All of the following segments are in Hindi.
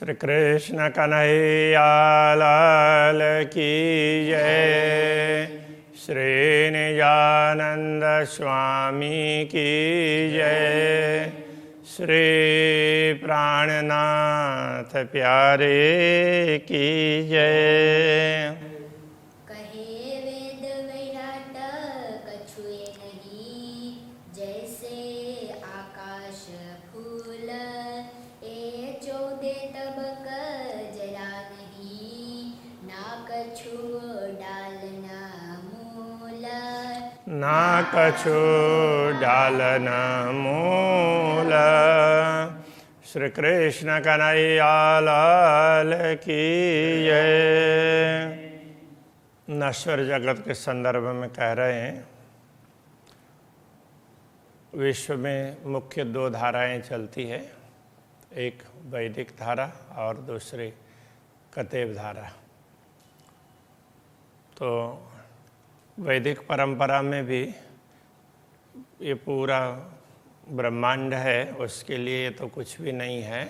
श्री कृष्ण कन्हैया लाल की जय। श्री निजानंद स्वामी की जय। श्री प्राणनाथ प्यारे की जय। कहे वेद विराट कछुए नहीं, जैसे आकाश फूल ए 14 तबक जरा नहीं, ना कछु डाल ना मूल। ना कछु डाल न मूल। श्री कृष्ण कन्हैया लाल की जय। नश्वर जगत के संदर्भ में कह रहे हैं, विश्व में मुख्य दो धाराएं चलती है, एक वैदिक धारा और दूसरी कतेव धारा। तो वैदिक परंपरा में भी ये पूरा ब्रह्मांड है, उसके लिए तो कुछ भी नहीं है,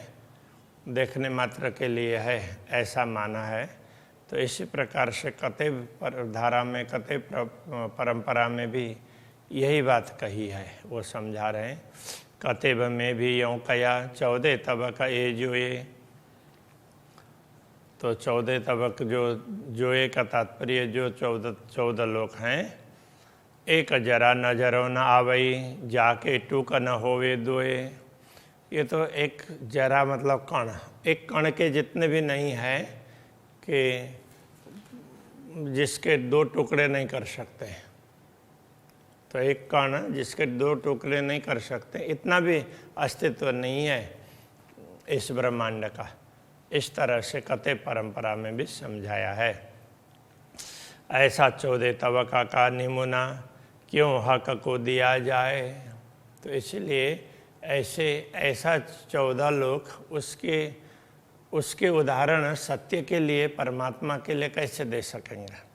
देखने मात्र के लिए है, ऐसा माना है। तो इसी प्रकार से कतेव धारा में, कतेव परंपरा में भी यही बात कही है, वो समझा रहे हैं। कतेव में भी यों कया 14 तबक ये जोए। तो 14 तबक जोए का तात्पर्य जो 14 लोक हैं। एक जरा नजरों न आवई, जाके टूक न होवे दोए। ये तो एक जरा मतलब कण, एक कण के जितने भी नहीं है कि जिसके 2 टुकड़े नहीं कर सकते। तो एक कण जिसके 2 टुकड़े नहीं कर सकते, इतना भी अस्तित्व नहीं है इस ब्रह्मांड का। इस तरह से कतेव परंपरा में भी समझाया है। ऐसा 14 तबका का निमुना क्यों हक को दिया जाए। तो इसलिए ऐसा 14 लोक उसके उदाहरण सत्य के लिए, परमात्मा के लिए कैसे दे सकेंगे।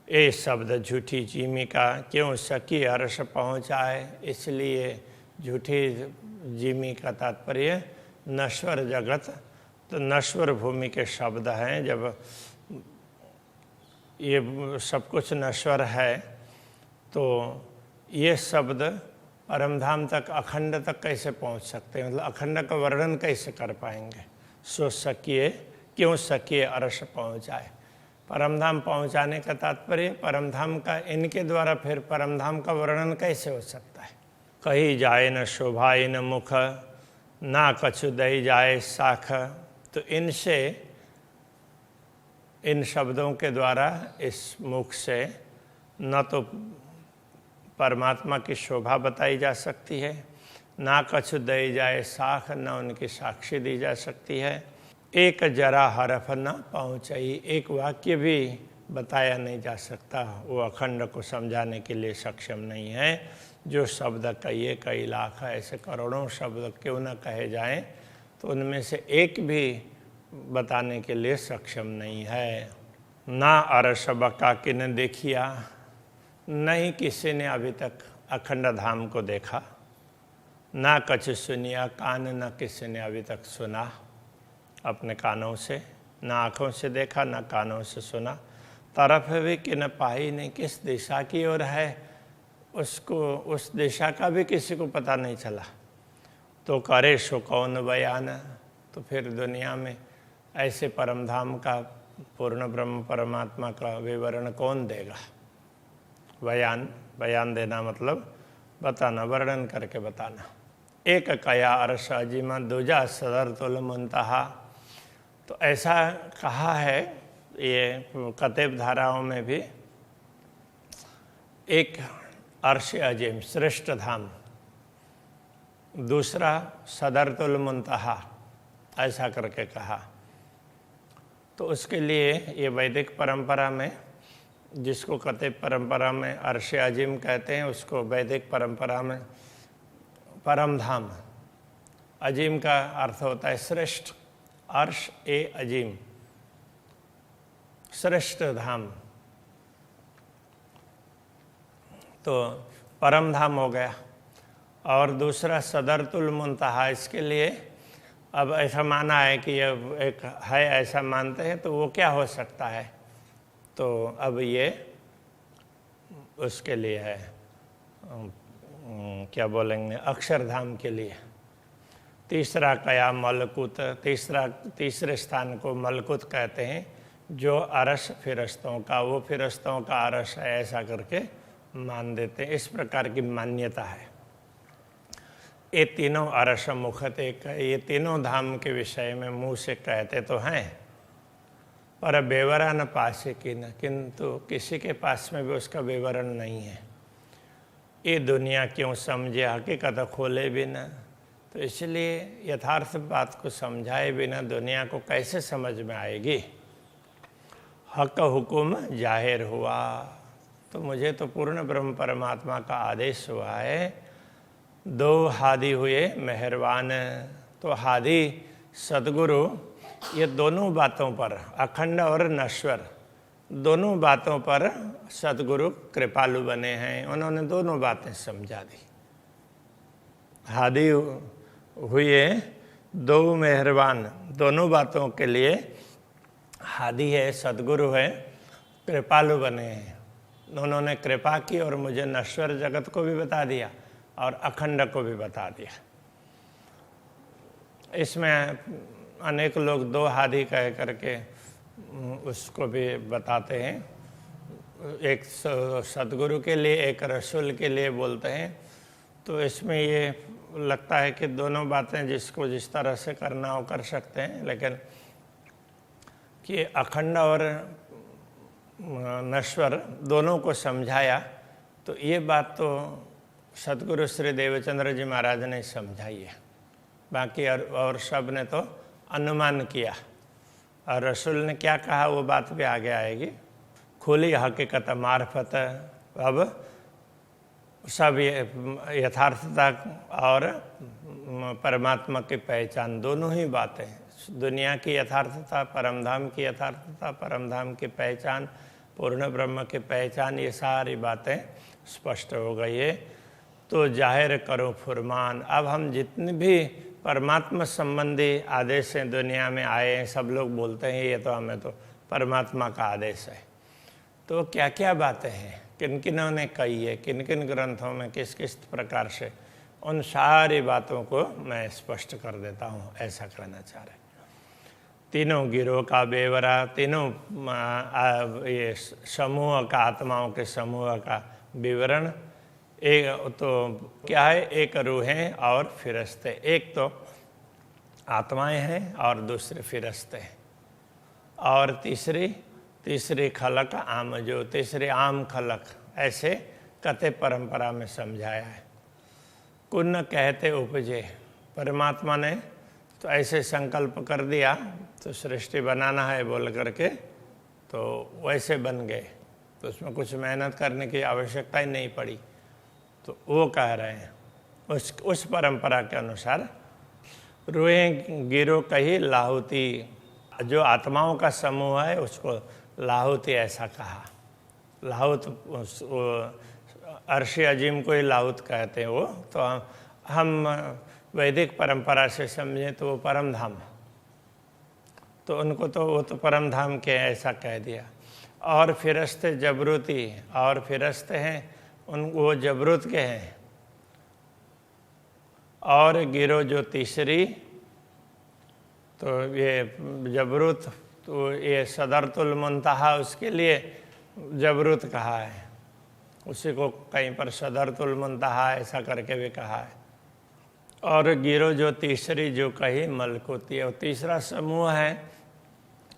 ये शब्द झूठी जीमिका क्यों सकी हर्ष पहुँचाए। इसलिए झूठी जीमी का तात्पर्य नश्वर जगत, तो नश्वर भूमि के शब्द हैं। जब ये सब कुछ नश्वर है तो ये शब्द परमधाम तक, अखंड तक कैसे पहुंच सकते हैं, मतलब अखंड का वर्णन कैसे कर पाएंगे। सो सकिए क्यों सकिए अरस पहुँचाए। परमधाम पहुँचाने का तात्पर्य परमधाम का, इनके द्वारा फिर परमधाम का वर्णन कैसे हो सकता है। कही जाए न शोभाए न मुख, ना कछु दई जाए साख। तो इनसे, इन शब्दों के द्वारा, इस मुख से न तो परमात्मा की शोभा बताई जा सकती है, ना कछु दई जाए साख, न उनकी साक्षी दी जा सकती है। एक जरा हरफ न पहुँचाई, एक वाक्य भी बताया नहीं जा सकता, वो अखंड को समझाने के लिए सक्षम नहीं है। जो शब्द कई कई लाख, ऐसे करोड़ों शब्द क्यों न कहे जाएं, तो उनमें से एक भी बताने के लिए सक्षम नहीं है। ना अरस बका किन देखिया, नहीं किसी ने अभी तक अखंड धाम को देखा। ना कछ सुनिया कान, न किसी ने अभी तक सुना अपने कानों से, ना आँखों से देखा, ना कानों से सुना। तरफ भी कि न पाई नहीं, किस दिशा की ओर है उसको, उस दिशा का भी किसी को पता नहीं चला। तो करे सो कौन बयान। तो फिर दुनिया में ऐसे परमधाम का, पूर्ण ब्रह्म परमात्मा का विवरण कौन देगा। बयान देना मतलब बताना, वर्णन करके बताना। एक कया अर्श अजीमा, दूजा सदर तुल मुंतहा। तो ऐसा कहा है ये कतेव धाराओं में भी। एक अर्श अजीम, श्रेष्ठ धाम, दूसरा सदर तुल मुंतहा, ऐसा करके कहा। तो उसके लिए ये वैदिक परंपरा में, जिसको कतेव परंपरा में अर्श अजीम कहते हैं, उसको वैदिक परंपरा में परमधाम। अजीम का अर्थ होता है श्रेष्ठ, अर्श ए अजीम, श्रेष्ठ धाम। तो परमधाम हो गया। और दूसरा सदरतुल मुंतहा, इसके लिए अब ऐसा माना है कि ये एक है, ऐसा मानते हैं, तो वो क्या हो सकता है? तो अब ये उसके लिए है, क्या बोलेंगे, अक्षरधाम के लिए। तीसरा कया मलकुत, तीसरे स्थान को मलकुत कहते हैं, जो अरस फिरस्तों का, वो फिरस्तों का अरस है, ऐसा करके मान देते हैं। इस प्रकार की मान्यता है। ये तीनों अरस मुखत एक, ये तीनों धाम के विषय में मुंह से कहते तो हैं, पर विवरण पासे की न, किंतु किसी के पास में भी उसका विवरण नहीं है। ये दुनिया क्यों समझे, हकीकत खोले बिना, तो इसलिए यथार्थ बात को समझाए बिना दुनिया को कैसे समझ में आएगी। हक हुकुम जाहिर हुआ, तो मुझे तो पूर्ण ब्रह्म परमात्मा का आदेश हुआ है। दो हादी हुए मेहरबान, तो हादी सदगुरु ये दोनों बातों पर, अखंड और नश्वर, दोनों बातों पर सदगुरु कृपालु बने हैं। उन्होंने दोनों बातें समझा दी। हादी हुए दो मेहरबान, दोनों बातों के लिए हादी है, सदगुरु है, कृपालु बने हैं। उन्होंने कृपा की और मुझे नश्वर जगत को भी बता दिया और अखंड को भी बता दिया। इसमें अनेक लोग दो हादी कह करके उसको भी बताते हैं, एक सदगुरु के लिए, एक रसूल के लिए बोलते हैं। तो इसमें ये लगता है कि दोनों बातें जिसको जिस तरह से करना हो कर सकते हैं, लेकिन कि अखंड और नश्वर दोनों को समझाया, तो ये बात तो सदगुरु श्री देवचंद्र जी महाराज ने समझाई है। बाकी और सब ने तो अनुमान किया, और रसूल ने क्या कहा वो बात भी आगे आएगी। खुली हकीकत मार्फत, अब सब यथार्थता और परमात्मा की पहचान, दोनों ही बातें, दुनिया की यथार्थता, परमधाम की यथार्थता, परमधाम की पहचान, पूर्ण ब्रह्म की पहचान, ये सारी बातें स्पष्ट हो गई है। तो जाहिर करो फुरमान। अब हम जितने भी परमात्मा संबंधी आदेश हैं दुनिया में आए हैं, सब लोग बोलते हैं ये तो हमें तो परमात्मा का आदेश है। तो क्या क्या बातें हैं, किन किनों ने कही है, किन किन ग्रंथों में किस किस प्रकार से, उन सारी बातों को मैं स्पष्ट कर देता हूँ, ऐसा कहना चाह रहे। तीनों गिरोह का बेवरा, तीनों ये समूह का, आत्माओं के समूह का विवरण। एक तो क्या है, एक रूहें और फिरस्ते, एक तो आत्माएं हैं और दूसरे फिरस्ते हैं, और तीसरी खलक आम, जो तीसरी आम खलक, ऐसे कथे परंपरा में समझाया है। कुन्न कहते उपजे, परमात्मा ने तो ऐसे संकल्प कर दिया, तो सृष्टि बनाना है बोल करके, तो वैसे बन गए, तो उसमें कुछ मेहनत करने की आवश्यकता ही नहीं पड़ी। तो वो कह रहे हैं उस परंपरा के अनुसार रूहें गिरो कही लाहुती, जो आत्माओं का समूह है उसको लाहुती ऐसा कहा। लाहुत अर्श अजीम को ही लाहुत कहते हैं वो, तो हम वैदिक परंपरा से समझें तो वो परम धाम, तो उनको तो वो तो परम धाम के ऐसा कह दिया। और फिरस्ते जबरूती, और फिरस्ते हैं उन वो जबरूत के हैं। और गिरो जो तीसरी, तो ये जबरूत, तो ये सदरतुल मुंतहा, उसके लिए जबरूत कहा है, उसी को कहीं पर सदरतुल मुंतहा ऐसा करके भी कहा है। और गिरो जो तीसरी जो कही मलकुती, और तीसरा समूह है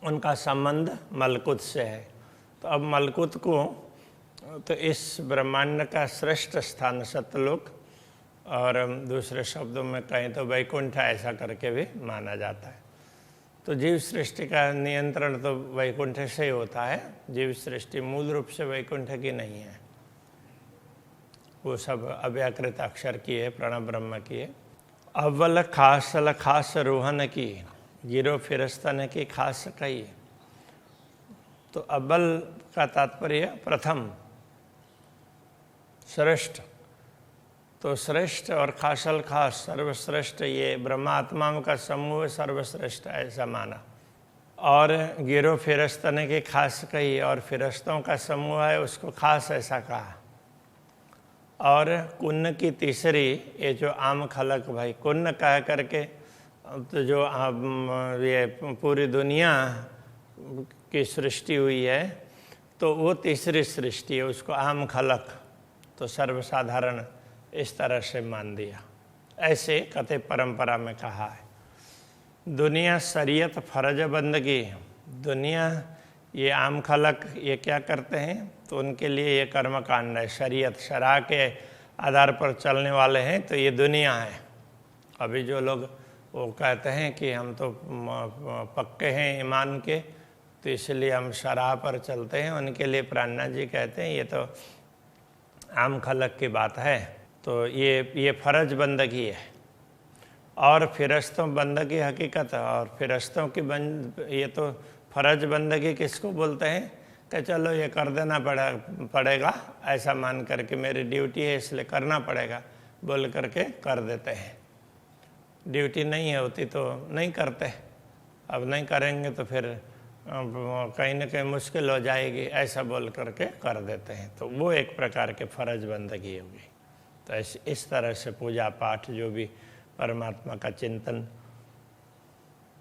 उनका संबंध मलकुत से है। तो अब मलकुत को तो इस ब्रह्मांड का श्रेष्ठ स्थान सतलोक, और दूसरे शब्दों में कहें तो वैकुंठ ऐसा करके भी माना जाता है। तो जीव सृष्टि का नियंत्रण तो वैकुंठ से ही होता है, जीव सृष्टि मूल रूप से वैकुंठ की नहीं है, वो सब अव्याकृत अक्षर की है, प्रणव ब्रह्म की है। अव्वल खास रोहन की, गिरो फिरस्तन की खास कही। तो अव्वल का तात्पर्य प्रथम, श्रेष्ठ। तो तो श्रेष्ठ और खासल खास सर्वश्रेष्ठ ये ब्रह्मात्माओं का समूह सर्वश्रेष्ठ ऐसा माना। और गिरो फिरस्तने की खास कही और फिरस्तों का समूह है उसको खास ऐसा कहा। और कुन्न की तीसरी ये जो आम खलक भाई कुन्न कह करके तो जो ये पूरी दुनिया की सृष्टि हुई है तो वो तीसरी सृष्टि है उसको आम खलक तो सर्वसाधारण इस तरह से मान दिया। ऐसे कथे परंपरा में कहा है। दुनिया शरीयत फर्ज बंदगी, दुनिया ये आम खलक ये क्या करते हैं तो उनके लिए ये कर्म कांड है। शरीयत शरा के आधार पर चलने वाले हैं तो ये दुनिया है। अभी जो लोग वो कहते हैं कि हम तो पक्के हैं ईमान के तो इसलिए हम शराह पर चलते हैं, उनके लिए प्राणनाथ जी कहते हैं ये तो आम खलक की बात है। तो ये फर्ज बंदगी है। और फिरस्तों बंदगी हकीकत है। और फिरस्तों की ये तो फर्ज बंदगी किसको बोलते हैं कि चलो ये कर देना पड़ेगा ऐसा मान करके मेरी ड्यूटी है इसलिए करना पड़ेगा बोल करके कर देते हैं। ड्यूटी नहीं होती तो नहीं करते, अब नहीं करेंगे तो फिर कहीं ना कहीं मुश्किल हो जाएगी ऐसा बोल करके कर देते हैं। तो वो एक प्रकार के फर्ज बंदगी होगी। तो इस तरह से पूजा पाठ जो भी परमात्मा का चिंतन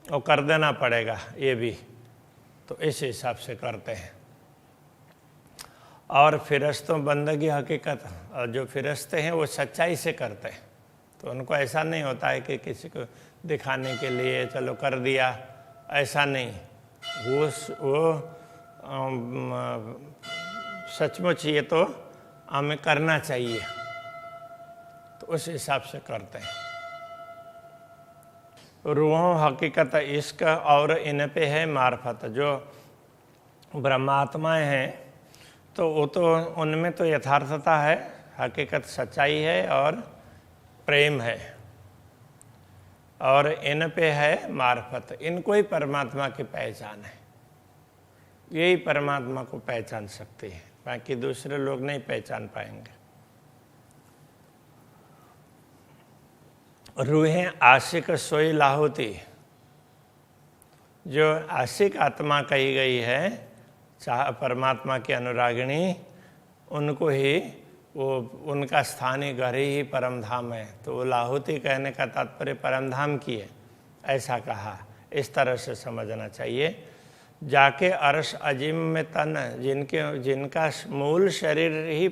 वो कर देना पड़ेगा ये भी, तो इस हिसाब से करते हैं। और फिरस्तों बंदगी हकीकत, और जो फिरस्ते हैं वो सच्चाई से करते हैं। तो उनको ऐसा नहीं होता है कि किसी को दिखाने के लिए चलो कर दिया, ऐसा नहीं। वो सचमुच ये तो हमें करना चाहिए तो उस हिसाब से करते हैं। रूहों हकीकत इश्क और इन पे है मार्फत। जो ब्रह्मात्माएं हैं तो वो तो उनमें तो यथार्थता है, हकीकत सच्चाई है और प्रेम है। और इन पे है मार्फत, इनको ही परमात्मा की पहचान है। यही परमात्मा को पहचान सकती है, बाकी दूसरे लोग नहीं पहचान पाएंगे। रूहें आशिक सोई लाहुती, जो आशिक आत्मा कही गई है चाह परमात्मा की अनुरागिणी, उनको ही वो उनका स्थानीय घर ही परम धाम है। तो वो लाहुती कहने का तात्पर्य परम धाम की है ऐसा कहा। इस तरह से समझना चाहिए। जाके अर्श अजीम में तन, जिनका मूल शरीर ही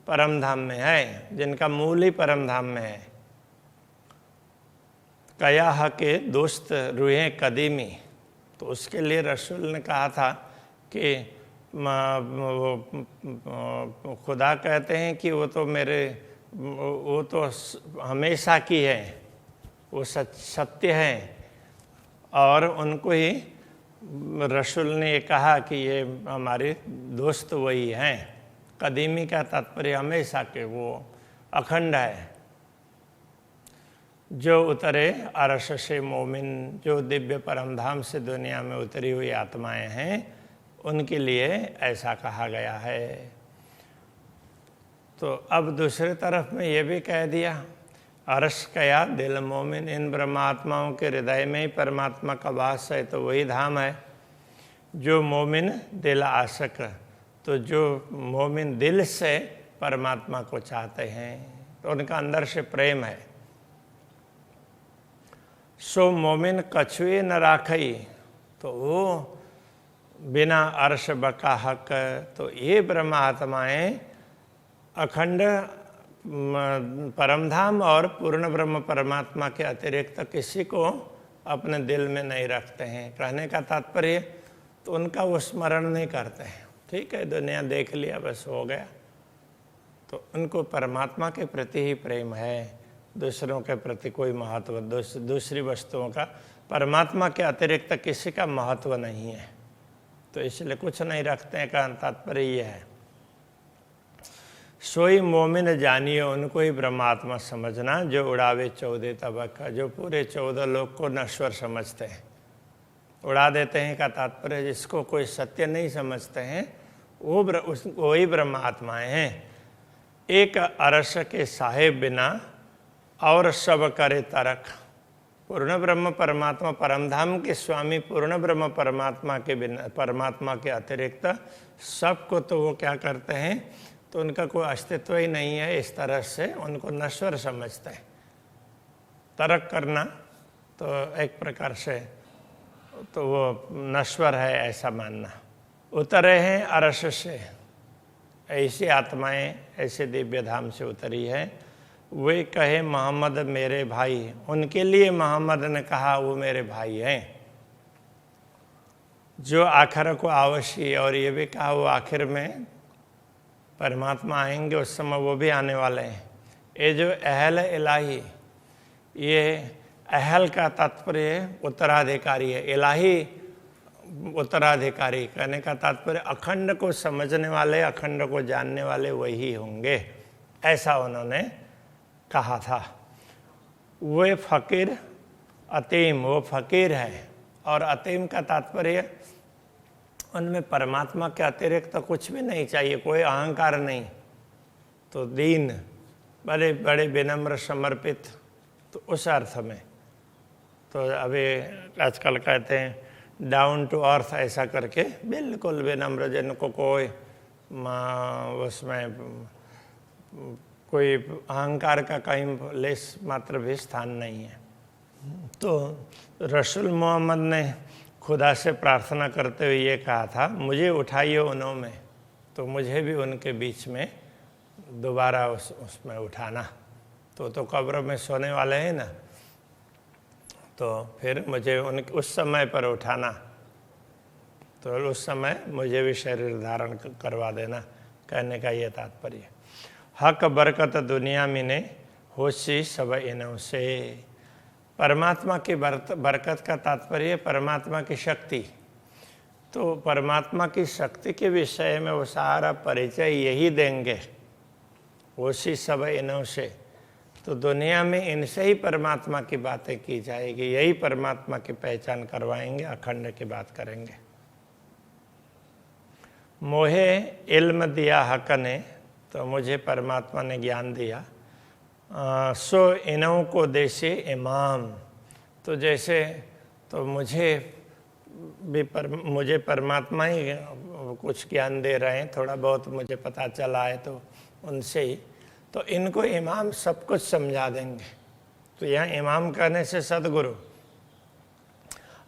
परम धाम में है, जिनका मूल ही परम धाम में है। कया के दोस्त रूहें कदीमी, तो उसके लिए रसूल ने कहा था कि खुदा कहते हैं कि वो तो हमेशा की है, वो सत्य है। और उनको ही रसूल ने ये कहा कि ये हमारे दोस्त वही हैं। कदीमी का तात्पर्य हमेशा के, वो अखंड है। जो उतरे अरश से मोमिन, जो दिव्य परमधाम से दुनिया में उतरी हुई आत्माएं हैं उनके लिए ऐसा कहा गया है। तो अब दूसरे तरफ में ये भी कह दिया, अरश कया दिल मोमिन, इन ब्रह्मात्माओं के हृदय में ही परमात्मा का वास है तो वही धाम है। जो मोमिन दिल आशक, तो जो मोमिन दिल से परमात्मा को चाहते हैं तो उनका अंदर से प्रेम है। सो मोमिन कछुए न राखई, तो वो बिना अर्श बका हक, तो ये ब्रह्मात्माएं अखंड परमधाम और पूर्ण ब्रह्म परमात्मा के अतिरिक्त किसी को अपने दिल में नहीं रखते हैं। कहने का तात्पर्य तो उनका वो स्मरण नहीं करते हैं। ठीक है, दुनिया देख लिया बस हो गया, तो उनको परमात्मा के प्रति ही प्रेम है, दूसरों के प्रति कोई महत्व, दूसरी वस्तुओं का, परमात्मा के अतिरिक्त किसी का महत्व नहीं है, तो इसलिए कुछ नहीं रखते हैं का तात्पर्य ये है। सोई मोमिन जानिए, उनको ही ब्रह्मात्मा समझना जो उड़ावे 14 तबक, जो पूरे 14 लोक को नश्वर समझते हैं, उड़ा देते हैं का तात्पर्य जिसको कोई सत्य नहीं समझते हैं वो वही ब्रह्मात्माएं हैं। एक अरस के साहेब बिना और सब करे तरक। पूर्ण ब्रह्म परमात्मा परमधाम के स्वामी पूर्ण ब्रह्म परमात्मा के बिना, परमात्मा के अतिरिक्त सबको तो वो क्या करते हैं, तो उनका कोई अस्तित्व ही नहीं है, इस तरह से उनको नश्वर समझते हैं। तरक करना तो एक प्रकार से तो वो नश्वर है ऐसा मानना। उतरे हैं अरस से, ऐसी आत्माएं ऐसे दिव्य धाम से उतरी है। वे कहे मोहम्मद मेरे भाई, उनके लिए मोहम्मद ने कहा वो मेरे भाई हैं। जो आखिर को अवश्य, और ये भी कहा वो आखिर में परमात्मा आएंगे, उस समय वो भी आने वाले हैं। ये जो अहल इलाही, ये अहल का तात्पर्य उत्तराधिकारी है, इलाही उत्तराधिकारी कहने का तात्पर्य अखंड को समझने वाले, अखंड को जानने वाले वही होंगे, ऐसा उन्होंने कहा था। वे फकीर अतीम, वो फकीर है, और अतीम का तात्पर्य उनमें परमात्मा के अतिरिक्त तो कुछ भी नहीं चाहिए, कोई अहंकार नहीं, तो दीन, बड़े बड़े विनम्र समर्पित, तो उस अर्थ में। तो अभी आजकल कहते हैं डाउन टू अर्थ ऐसा करके, बिल्कुल विनम्र, जिनको कोई उसमें कोई अहंकार का कहीं लेस मात्र भी स्थान नहीं है। तो रसूल मोहम्मद ने खुदा से प्रार्थना करते हुए ये कहा था, मुझे उठाइए उन्हों में, तो मुझे भी उनके बीच में दोबारा उसमें उठाना। तो कब्र में सोने वाले हैं ना, तो फिर मुझे उस समय पर उठाना, तो उस समय मुझे भी शरीर धारण करवा देना, कहने का ये तात्पर्य। हक बरकत दुनिया में ने होशी सब इनों से। परमात्मा की बरकत का तात्पर्य परमात्मा की शक्ति। तो परमात्मा की शक्ति के विषय में वो सारा परिचय यही देंगे, होशी सब इनों से। तो दुनिया में इनसे ही परमात्मा की बातें की जाएगी, यही परमात्मा की पहचान करवाएंगे, अखंड की बात करेंगे। मोहे इल्म दिया हक ने, तो मुझे परमात्मा ने ज्ञान दिया। सो इनों को देशे इमाम, तो जैसे तो मुझे परमात्मा ही कुछ ज्ञान दे रहे हैं, थोड़ा बहुत मुझे पता चला है तो उनसे ही, तो इनको इमाम सब कुछ समझा देंगे। तो यहाँ इमाम कहने से सदगुरु।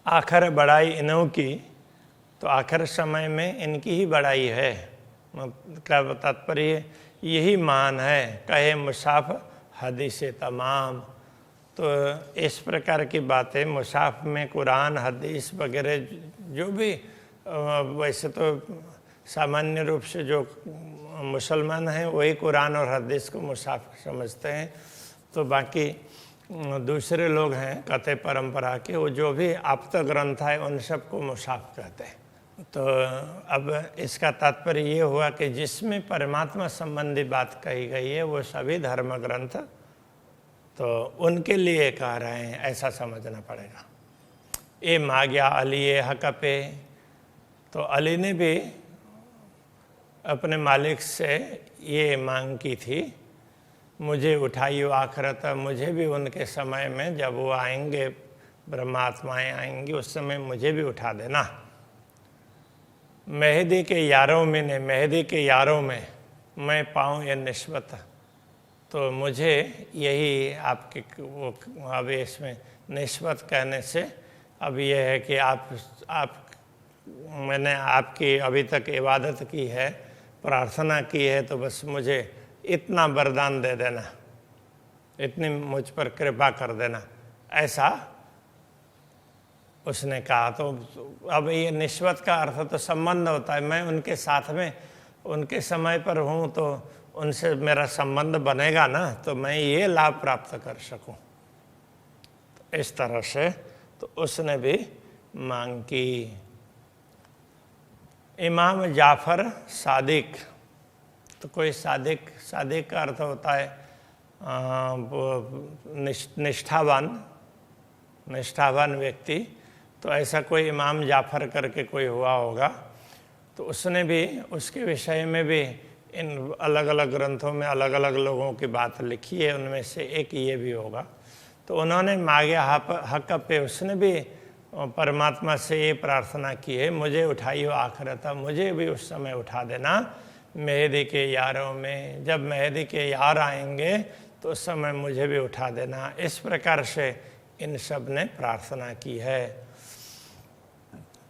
आखिर बड़ाई इनों की, तो आखिर समय में इनकी ही बड़ाई है, क्या तात्पर्य यही मान है। कहे मुसाफ हदीस तमाम, तो इस प्रकार की बातें मुसाफ में कुरान हदीस वगैरह जो भी, वैसे तो सामान्य रूप से जो मुसलमान हैं वही कुरान और हदीस को मुसाफ समझते हैं, तो बाकी दूसरे लोग हैं कथे परंपरा के, वो जो भी आप्त ग्रंथ है उन सबको मुसाफ कहते हैं। तो अब इसका तात्पर्य ये हुआ कि जिसमें परमात्मा संबंधी बात कही गई है वो सभी धर्म ग्रंथ तो उनके लिए कह रहे हैं, ऐसा समझना पड़ेगा। ये मांग्या अली हक पे, तो अली ने भी अपने मालिक से ये मांग की थी, मुझे उठाइयो आखिरत, मुझे भी उनके समय में जब वो आएंगे, ब्रह्मात्माएं आएंगी, उस समय मुझे भी उठा देना। मेहदी के यारों में ने, मेहदी के यारों में मैं पाऊँ ये निस्बत, तो मुझे यही आपके वो अब इसमें निस्बत कहने से अब ये है कि मैंने आपकी अभी तक इबादत की है, प्रार्थना की है, तो बस मुझे इतना वरदान दे देना, इतनी मुझ पर कृपा कर देना, ऐसा उसने कहा। तो अब ये निस्बत का अर्थ तो संबंध होता है, मैं उनके साथ में उनके समय पर हूँ तो उनसे मेरा संबंध बनेगा ना, तो मैं ये लाभ प्राप्त कर सकूं। तो इस तरह से तो उसने भी मांग की। इमाम जाफर सादिक, तो कोई सादिक का अर्थ होता है निष्ठावान व्यक्ति, तो ऐसा कोई इमाम जाफर करके कोई हुआ होगा, तो उसने भी उसके विषय में भी इन अलग अलग ग्रंथों में अलग अलग लोगों की बात लिखी है, उनमें से एक ये भी होगा। तो उन्होंने मागे हक पे उसने भी परमात्मा से ये प्रार्थना की है, मुझे उठाइयो आखिरता, मुझे भी उस समय उठा देना मेहदी के यारों में, जब मेहदी के यार आएंगे तो उस समय मुझे भी उठा देना। इस प्रकार से इन सब ने प्रार्थना की है।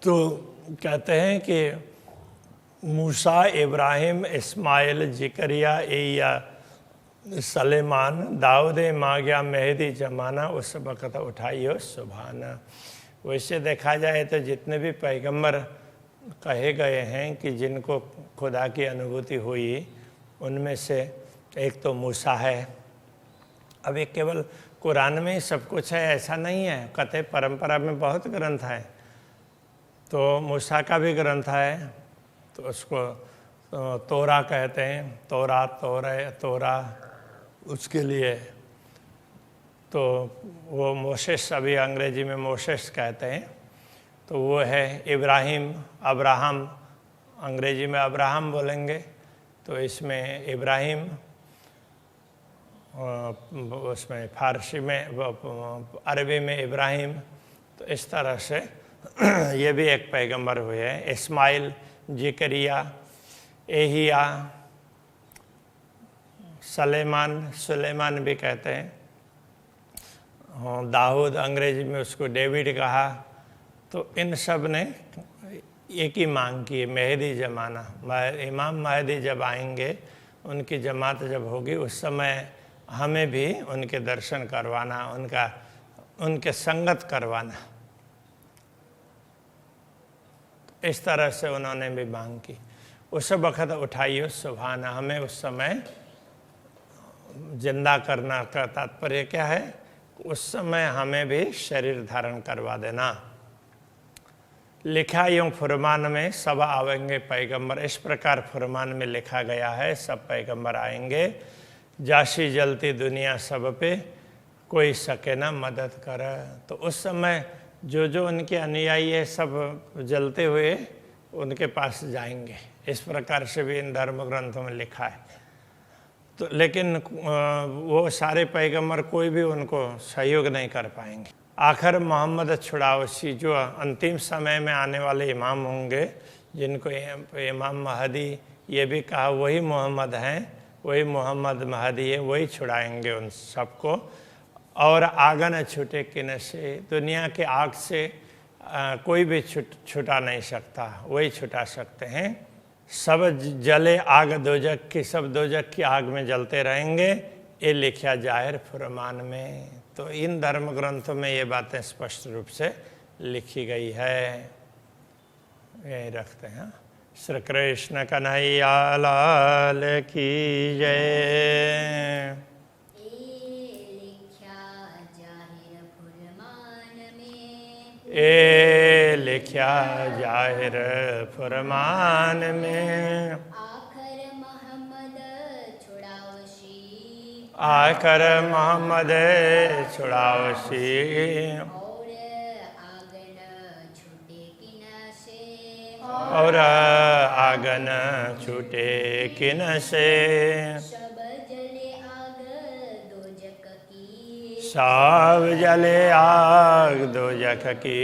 तो कहते हैं कि मूसा, इब्राहिम, इस्माइल, जिकरिया, एया, सलेमान, दाऊद मांगा मेहदी जमाना, उस वक़्त उठाइयो सुभाना। वैसे देखा जाए तो जितने भी पैगंबर कहे गए हैं कि जिनको खुदा की अनुभूति हुई, उनमें से एक तो मूसा है। अब ये केवल कुरान में ही सब कुछ है ऐसा नहीं है, कथे परंपरा में बहुत ग्रंथ हैं। तो मूसा का भी ग्रंथ है, तो उसको तोरा कहते हैं, तोरा उसके लिए। तो वो मोसेस, अभी अंग्रेजी में मोसेस कहते हैं, तो वो है। इब्राहिम, अब्राहम, अंग्रेजी में अब्राहम बोलेंगे, तो इसमें इब्राहिम, उसमें फारसी में, अरबी में इब्राहिम। तो इस तरह से ये भी एक पैगंबर हुए हैं। इस्माइल, जिकरिया, एहिया, सुलेमान भी कहते हैं, दाऊद, अंग्रेजी में उसको डेविड कहा। तो इन सब ने एक ही मांग की, मेहदी जमाना। इमाम महदी जब आएंगे, उनकी जमात जब होगी, उस समय हमें भी उनके दर्शन करवाना, उनके संगत करवाना। इस तरह से उन्होंने भी मांग की। उस वक़्त उठाइयो सुभाना, हमें उस समय जिंदा करना का तात्पर्य क्या है? उस समय हमें भी शरीर धारण करवा देना। लिखा यूं फुरमान में, सब आवेंगे पैगंबर। इस प्रकार फुरमान में लिखा गया है, सब पैगंबर आएंगे। जाशी जलती दुनिया सब पे, कोई सके ना मदद कर। तो उस समय जो जो उनके अनुयायी है, सब जलते हुए उनके पास जाएंगे। इस प्रकार से भी इन धर्म ग्रंथों में लिखा है। तो लेकिन वो सारे पैगंबर कोई भी उनको सहयोग नहीं कर पाएंगे। आखिर मोहम्मद छुड़ावसी, जो अंतिम समय में आने वाले इमाम होंगे, जिनको इमाम महदी ये भी कहा, वही मोहम्मद हैं, वही मोहम्मद महदी है, वही छुड़ाएंगे उन सबको। और आग न छूटे किन से, दुनिया के आग से कोई भी छुटा नहीं सकता, वही छुटा सकते हैं। सब जले आग दोजक की, सब दोजक की आग में जलते रहेंगे, ये लिखा जाहिर फुरमान में। तो इन धर्म ग्रंथों में ये बातें स्पष्ट रूप से लिखी गई है। यही रखते हैं। श्री कृष्ण कन्हैया लाल की जय। ए लिखा जाहिर फरमान में, आखर मोहम्मद छुड़ावसी, और आगन छूटे किन से, सब जले आग दोजख की।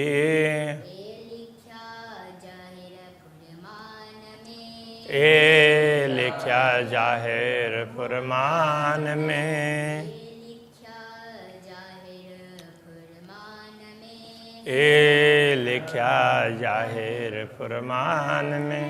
ए लिखा जाहिर फरमान में, ए लिखा जाहिर फरमान में।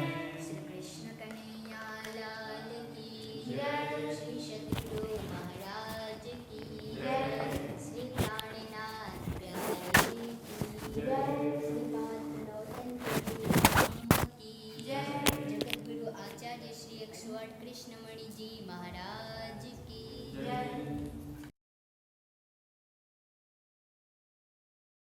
कृष्णमणि जी महाराज की जय।